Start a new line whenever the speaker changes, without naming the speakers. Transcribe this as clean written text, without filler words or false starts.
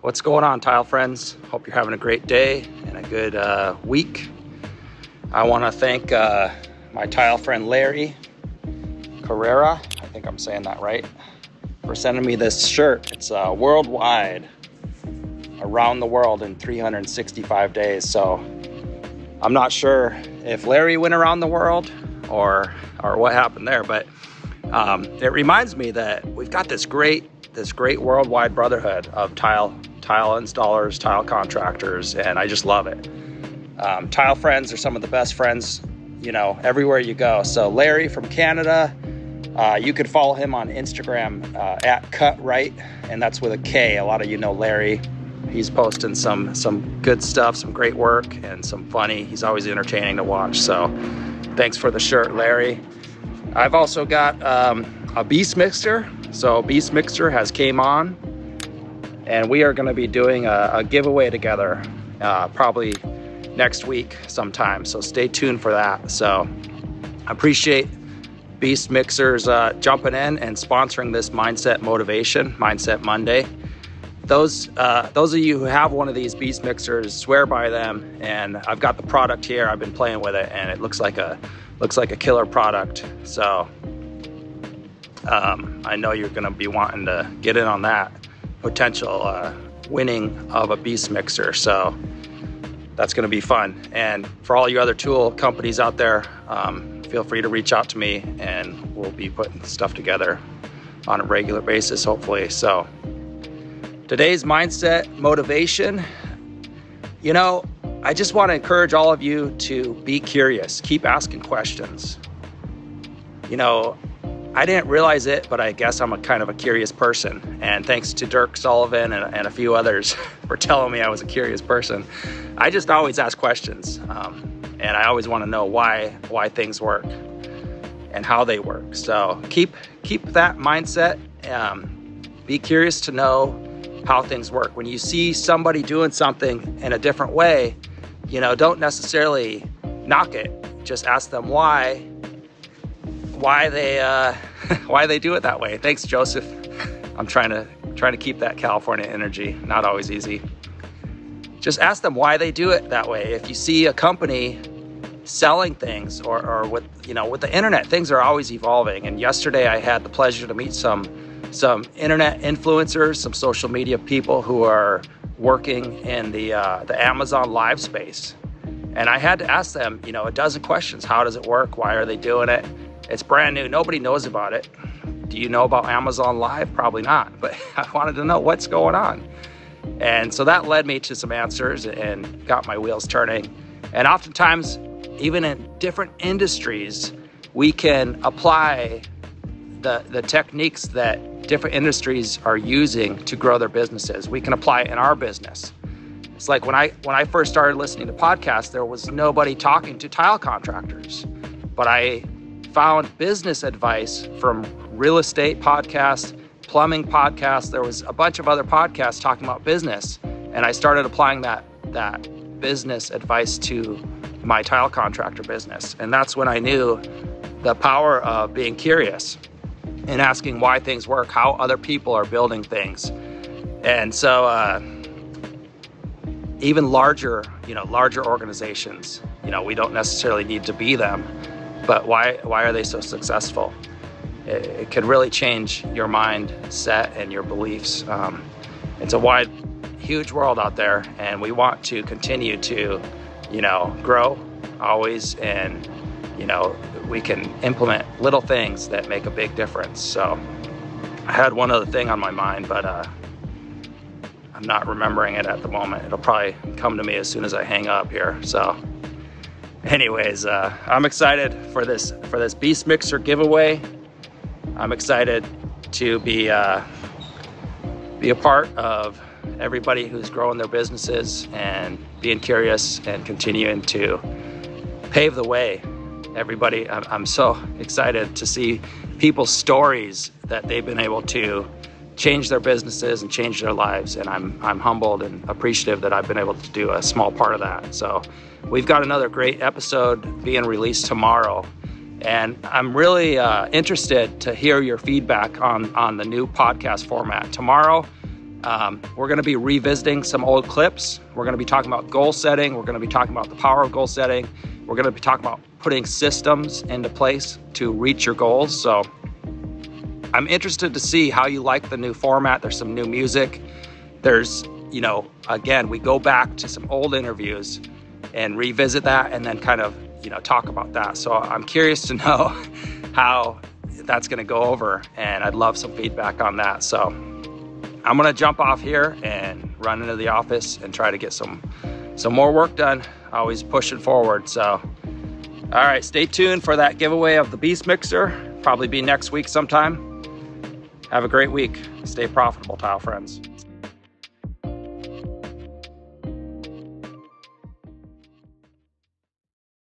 What's going on, tile friends? Hope you're having a great day and a good week. I want to thank my tile friend Larry Carrera, I think I'm saying that right, for sending me this shirt. It's worldwide, around the world in 365 days. So I'm not sure if Larry went around the world or what happened there, but it reminds me that we've got this great worldwide brotherhood of tile installers, tile contractors, and I just love it. Tile friends are some of the best friends, everywhere you go. So Larry from Canada, you could follow him on Instagram at CutRight, and that's with a K. A lot of you know Larry. He's posting some good stuff, some great work, and some funny. He's always entertaining to watch. So thanks for the shirt, Larry. I've also got a Beast Mixer. So Beast Mixer has came on, and we are going to be doing a giveaway together probably next week sometime. So stay tuned for that. So I appreciate Beast Mixers jumping in and sponsoring this Mindset Monday. Those of you who have one of these Beast Mixers swear by them, and I've got the product here. I've been playing with it, and it looks like a killer product. So I know you're going to be wanting to get in on that potential winning of a Beast Mixer. So that's going to be fun. And for all you other tool companies out there, feel free to reach out to me, and we'll be putting stuff together on a regular basis, hopefully. So today's mindset motivation, I just want to encourage all of you to be curious, keep asking questions. I didn't realize it, but I guess I'm a kind of a curious person. And thanks to Dirk Sullivan and a few others for telling me I was a curious person. I just always ask questions. And I always want to know why things work and how they work. So keep that mindset. Be curious to know how things work. When you see somebody doing something in a different way, don't necessarily knock it. Just ask them why they do it that way. Thanks, Joseph. I'm trying to keep that California energy. Not always easy. Just ask them why they do it that way. If you see a company selling things or with the internet, things are always evolving. And yesterday I had the pleasure to meet some internet influencers, some social media people who are working in the Amazon live space. And I had to ask them, a dozen questions. How does it work? Why are they doing it? It's brand new. Nobody knows about it. Do you know about Amazon Live? Probably not. But I wanted to know what's going on. And so that led me to some answers and got my wheels turning. And oftentimes, even in different industries, we can apply the techniques that different industries are using to grow their businesses. We can apply it in our business. It's like when I first started listening to podcasts, there was nobody talking to tile contractors. But I found business advice from real estate podcasts, plumbing podcasts. There was a bunch of other podcasts talking about business, and I started applying that business advice to my tile contractor business. And that's when I knew the power of being curious and asking why things work, how other people are building things. And so even larger organizations, we don't necessarily need to be them, but why are they so successful? It can really change your mindset and your beliefs. It's a huge world out there, and we want to continue to, grow always, and, we can implement little things that make a big difference. So I had one other thing on my mind, but I'm not remembering it at the moment. It'll probably come to me as soon as I hang up here. So anyways, I'm excited for this Beast Mixer giveaway. I'm excited to be a part of everybody who's growing their businesses and being curious and continuing to pave the way. Everybody, I'm so excited to see people's stories that they've been able to change their businesses and change their lives. And I'm humbled and appreciative that I've been able to do a small part of that. So we've got another great episode being released tomorrow. And I'm really interested to hear your feedback on the new podcast format. Tomorrow, We're gonna be revisiting some old clips. We're gonna be talking about goal setting. We're gonna be talking about the power of goal setting. We're gonna be talking about putting systems into place to reach your goals. So I'm interested to see how you like the new format. There's some new music. There's, you know, again, we go back to some old interviews and revisit that and then kind of, you know, talk about that. So I'm curious to know how that's gonna go over, and I'd love some feedback on that. So I'm gonna jump off here and run into the office and try to get some more work done. Always pushing forward. So, all right, stay tuned for that giveaway of the Beast Mixer. Probably be next week sometime. Have a great week. Stay profitable, tile friends.